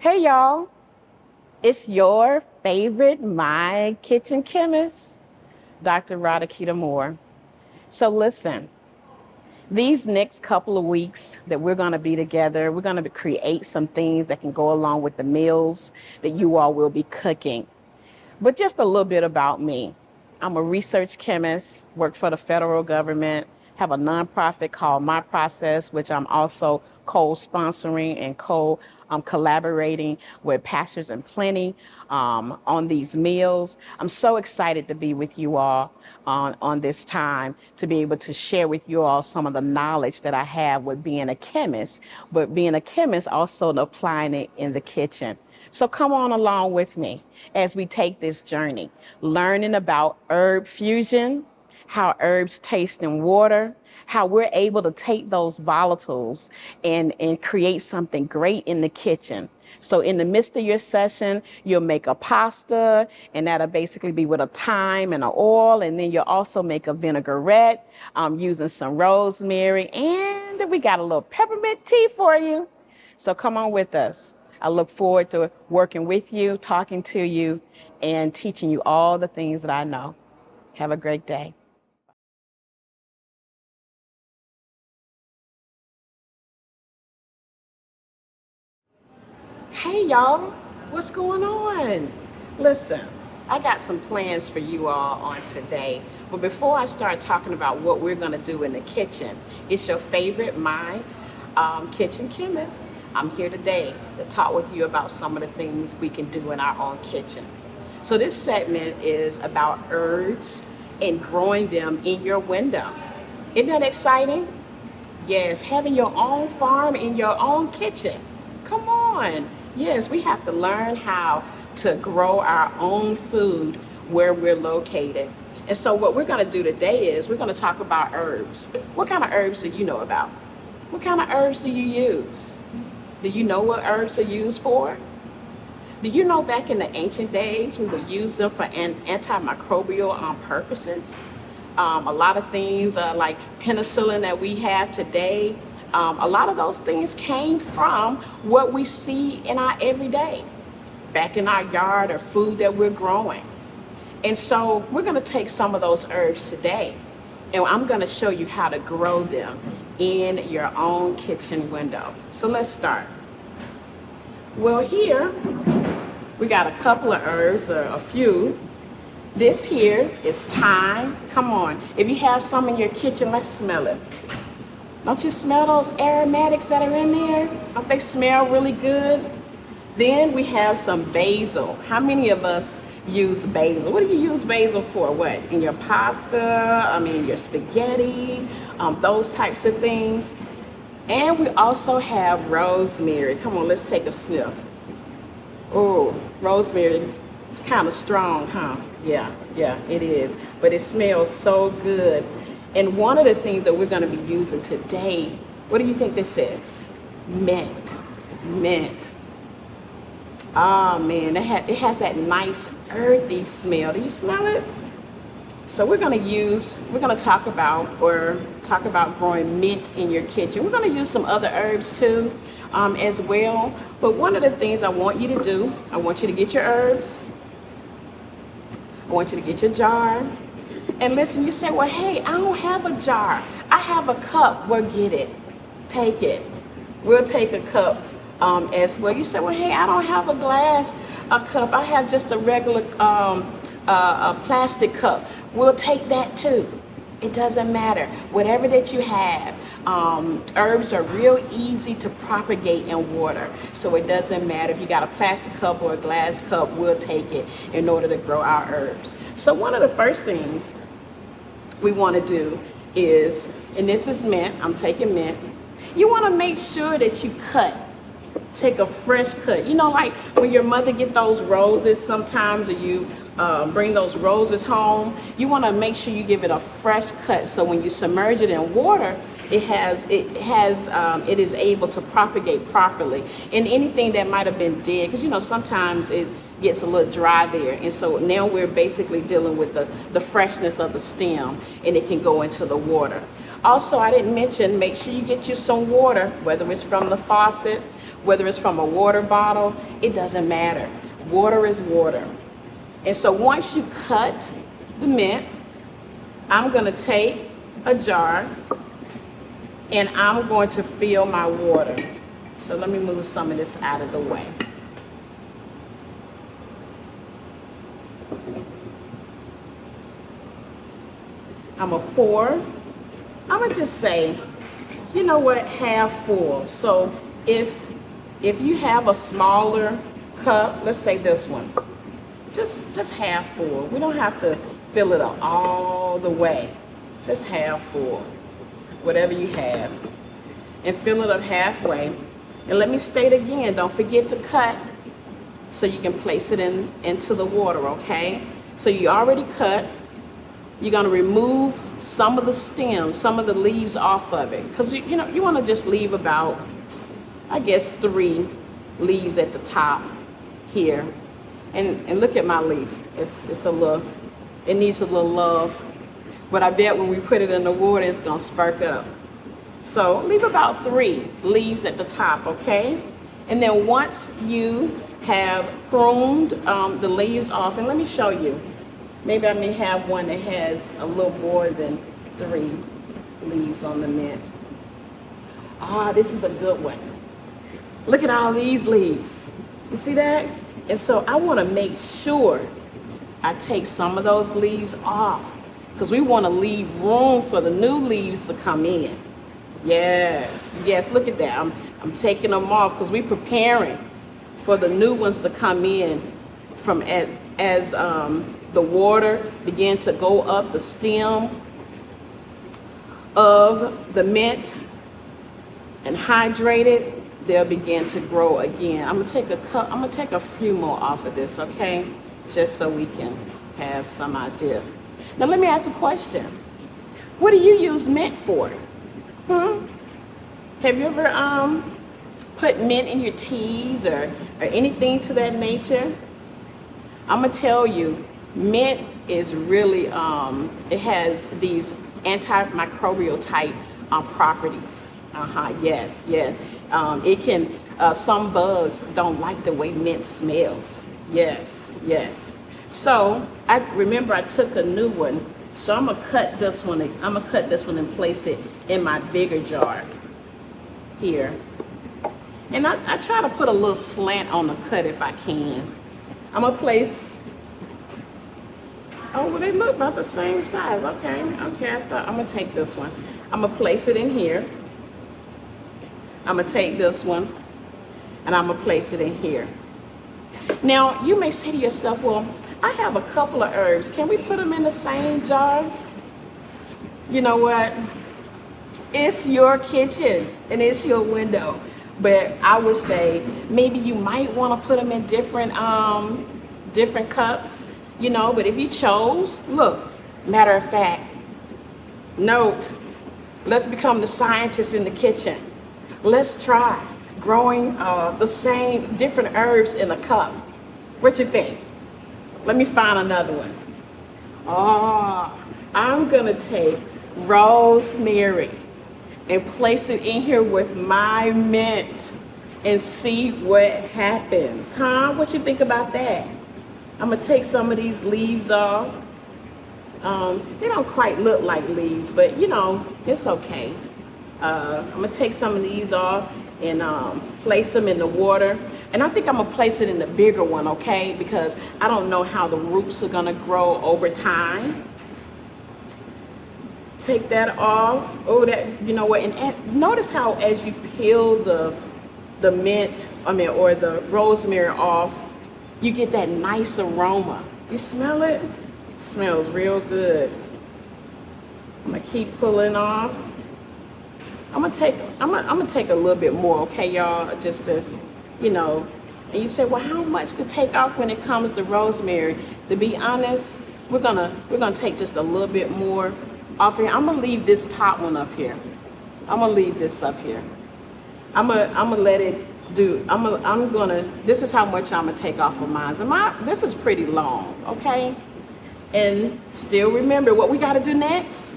Hey y'all, it's your favorite My Kitchen Chemist, Dr. Roderquita Moore. So listen, these next couple of weeks that we're going to be together, we're going to create some things that can go along with the meals that you all will be cooking. But just a little bit about me. I'm a research chemist, work for the federal government, have a nonprofit called My Process, which I'm also co-sponsoring and collaborating with Pastors and Plenty on these meals. I'm so excited to be with you all on this time to be able to share with you all some of the knowledge that I have with being a chemist, but being a chemist also applying it in the kitchen. So come on along with me as we take this journey, learning about herb fusion, how herbs taste in water, how we're able to take those volatiles and create something great in the kitchen. So in the midst of your session, you'll make a pasta, and that'll basically be with a thyme and an oil, and then you'll also make a vinaigrette using some rosemary, and we got a little peppermint tea for you. So come on with us. I look forward to working with you, talking to you, and teaching you all the things that I know. Have a great day. Hey, y'all, what's going on? Listen, I got some plans for you all on today. But before I start talking about what we're going to do in the kitchen, it's your favorite, my kitchen chemist. I'm here today to talk with you about some of the things we can do in our own kitchen. So this segment is about herbs and growing them in your window. Isn't that exciting? Yes, having your own farm in your own kitchen. Come on. Yes, we have to learn how to grow our own food where we're located. And so what we're going to do today is we're going to talk about herbs. What kind of herbs do you know about? What kind of herbs do you use? Do you know what herbs are used for? Do you know back in the ancient days we would use them for antimicrobial purposes? A lot of things like penicillin that we have today, a lot of those things came from what we see in our everyday, back in our yard or food that we're growing. And so we're going to take some of those herbs today, and I'm going to show you how to grow them in your own kitchen window. So let's start. Well, here we got a couple of herbs, or a few. This here is thyme. Come on, if you have some in your kitchen, let's smell it. Don't you smell those aromatics that are in there? Don't they smell really good? Then we have some basil. How many of us use basil? What do you use basil for? What? In your pasta, your spaghetti, those types of things. And we also have rosemary. Come on, let's take a sniff. Oh, rosemary. It's kind of strong, huh? Yeah, it is. But it smells so good. And one of the things that we're going to be using today, what do you think this says? Mint. Mint. Oh man, it has that nice earthy smell. Do you smell it? So we're going to talk about growing mint in your kitchen. We're going to use some other herbs too as well. But one of the things I want you to do, I want you to get your herbs. I want you to get your jar. And listen, you say, well, hey, I don't have a jar. I have a cup. Well, get it. Take it. We'll take a cup as well. You say, well, hey, I don't have a cup. I have just a regular a plastic cup. We'll take that too. It doesn't matter. Whatever that you have. Herbs are real easy to propagate in water. So it doesn't matter if you got a plastic cup or a glass cup, we'll take it in order to grow our herbs. So one of the first things we want to do is, and this is mint, I'm taking mint. You want to make sure that you take a fresh cut. You know, like when your mother get those roses sometimes, or you bring those roses home, you want to make sure you give it a fresh cut. So when you submerge it in water, it is able to propagate properly. And anything that might have been dead, because you know sometimes it gets a little dry there, and so now we're basically dealing with the freshness of the stem, and it can go into the water. Also, I didn't mention, make sure you get you some water, whether it's from the faucet, whether it's from a water bottle, it doesn't matter. Water is water. And so once you cut the mint, I'm going to take a jar and I'm going to fill my water. So let me move some of this out of the way. I'm going to pour. I'm going to just say, you know what, half full. So if you have a smaller cup, let's say this one, just half full. We don't have to fill it up all the way. Just half full, whatever you have. And fill it up halfway. And let me state again, don't forget to cut so you can place it into the water, okay? So you already cut. You're going to remove some of the stems, some of the leaves off of it. Because you know, you want to just leave about, I guess, 3 leaves at the top here. And look at my leaf. It's a little, it needs a little love. But I bet when we put it in the water, it's going to spark up. So leave about 3 leaves at the top, okay? And then once you have pruned the leaves off, and let me show you. Maybe I may have one that has a little more than 3 leaves on the mint. Ah, this is a good one. Look at all these leaves. You see that? And so I want to make sure I take some of those leaves off because we want to leave room for the new leaves to come in. Yes, yes, look at that. I'm taking them off because we're preparing for the new ones to come in from as the water begins to go up the stem of the mint and hydrate it, they'll begin to grow again. I'm gonna take a few more off of this, okay? Just so we can have some idea. Now let me ask a question. What do you use mint for? Have you ever put mint in your teas or anything to that nature? I'm gonna tell you, mint is really, it has these antimicrobial type properties. Yes. It can, some bugs don't like the way mint smells. Yes. So I remember I took a new one. So I'm gonna cut this one. I'm gonna cut this one and place it in my bigger jar here. And I try to put a little slant on the cut if I can. I'm gonna place. Oh, well, they look about the same size. Okay. I thought I'm gonna take this one. I'm gonna place it in here. I'm gonna take this one, and I'm gonna place it in here. Now you may say to yourself, well, I have a couple of herbs. Can we put them in the same jar? You know what? It's your kitchen and it's your window. But I would say maybe you might want to put them in different cups, you know, but if you chose, look, matter of fact, note, let's become the scientists in the kitchen. Let's try growing the same different herbs in a cup. What you think? Let me find another one. Oh, I'm gonna take rosemary and place it in here with my mint and see what happens. What you think about that? I'm gonna take some of these leaves off. They don't quite look like leaves, but you know, it's okay. I'm gonna take some of these off and place them in the water. And I think I'm gonna place it in the bigger one, okay? Because I don't know how the roots are gonna grow over time. Take that off. Oh, that, you know what? And notice how as you peel the mint, or the rosemary off, you get that nice aroma. You smell it? It smells real good. I'm gonna keep pulling off. I'm gonna take a little bit more, okay, y'all, just to, you know. And you say, well, how much to take off when it comes to rosemary? To be honest, we're gonna take just a little bit more off here. I'm gonna leave this top one up here. I'm gonna leave this up here. I'm gonna let it do. This is how much I'm gonna take off of mine. And this is pretty long, okay? And still remember what we gotta do next.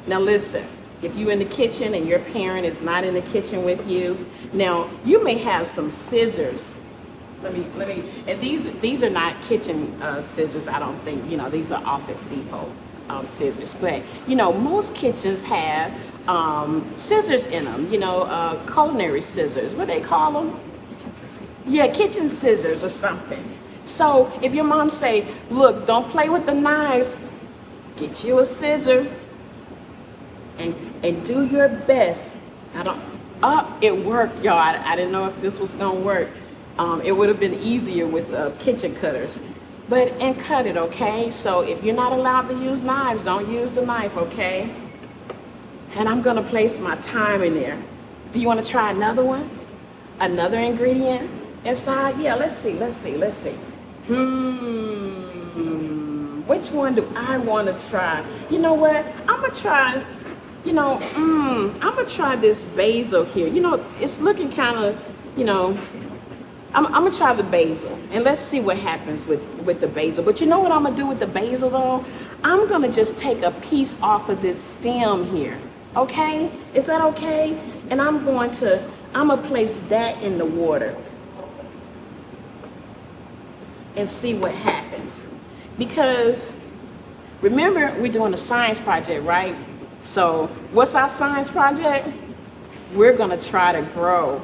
Now listen, if you're in the kitchen and your parent is not in the kitchen with you, now you may have some scissors. Let me, and these are not kitchen scissors, I don't think, you know, these are Office Depot scissors. But, you know, most kitchens have scissors in them, you know, culinary scissors, what do they call them? Yeah, kitchen scissors or something. So if your mom say, look, don't play with the knives, get you a scissor and do your best. It worked, y'all. I didn't know if this was gonna work. It would have been easier with kitchen cutters, and cut it, okay? So if you're not allowed to use knives, don't use the knife, okay? And I'm gonna place my thyme in there. Do you want to try another one? Another ingredient inside? Yeah, let's see. Which one do I want to try? You know what? I'm gonna try. I'm gonna try this basil here. You know, it's looking kind of, you know. I'm gonna try the basil, and let's see what happens with the basil. But you know what I'm gonna do with the basil though? I'm gonna just take a piece off of this stem here. Okay? Is that okay? And I'm gonna place that in the water and see what happens. Because remember, we're doing a science project, right? So what's our science project? We're gonna try to grow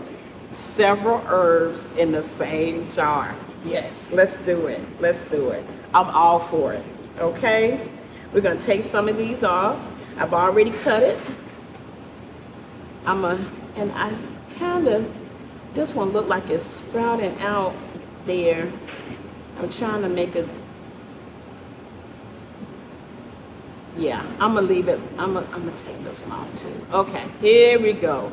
several herbs in the same jar. Yes, let's do it. Let's do it. I'm all for it. Okay? We're gonna take some of these off. I've already cut it. This one looked like it's sprouting out there. I'm trying to make it. Yeah, I'm gonna leave it. I'm gonna take this one off too. Okay, here we go.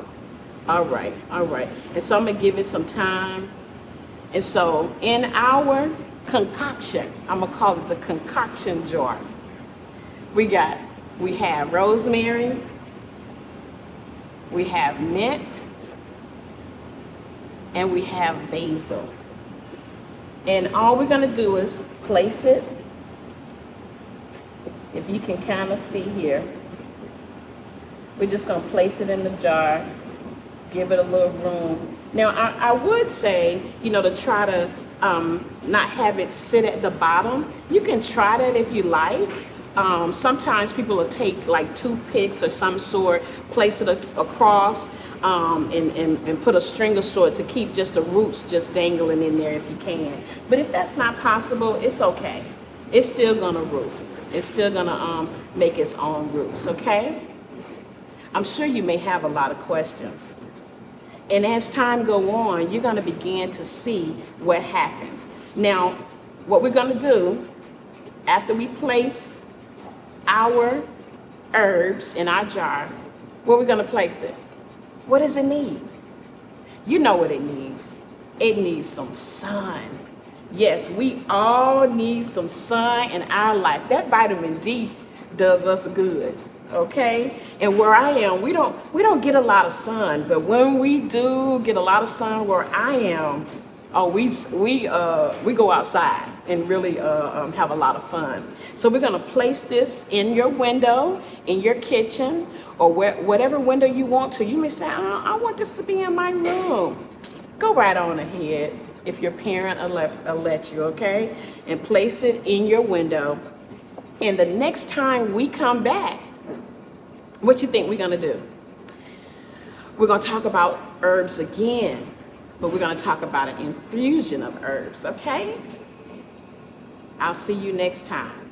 All right. And so I'm gonna give it some time. And so in our concoction, I'm gonna call it the concoction jar. We have rosemary, we have mint, and we have basil. And all we're gonna do is place it. If you can kind of see here, we're just gonna place it in the jar. Give it a little room. Now, I would say, you know, to try to not have it sit at the bottom. You can try that if you like. Sometimes people will take like toothpicks or some sort, place it across, and put a string of sort to keep just the roots just dangling in there if you can. But if that's not possible, it's okay. It's still gonna root. It's still gonna make its own roots, okay? I'm sure you may have a lot of questions. And as time go on, you're gonna begin to see what happens. Now, what we're gonna do, after we place our herbs in our jar, where we're gonna place it? What does it need? You know what it needs. It needs some sun. Yes, we all need some sun in our life. That vitamin D does us good. Okay, and where I am, we don't get a lot of sun, but when we do get a lot of sun where I am, we go outside and really have a lot of fun. So we're gonna place this in your window, in your kitchen, or whatever window you want to. You may say, I want this to be in my room. Go right on ahead if your parent will let you, okay? And place it in your window. And the next time we come back, what you think we're gonna do? We're gonna talk about herbs again, but we're gonna talk about an infusion of herbs, okay? I'll see you next time.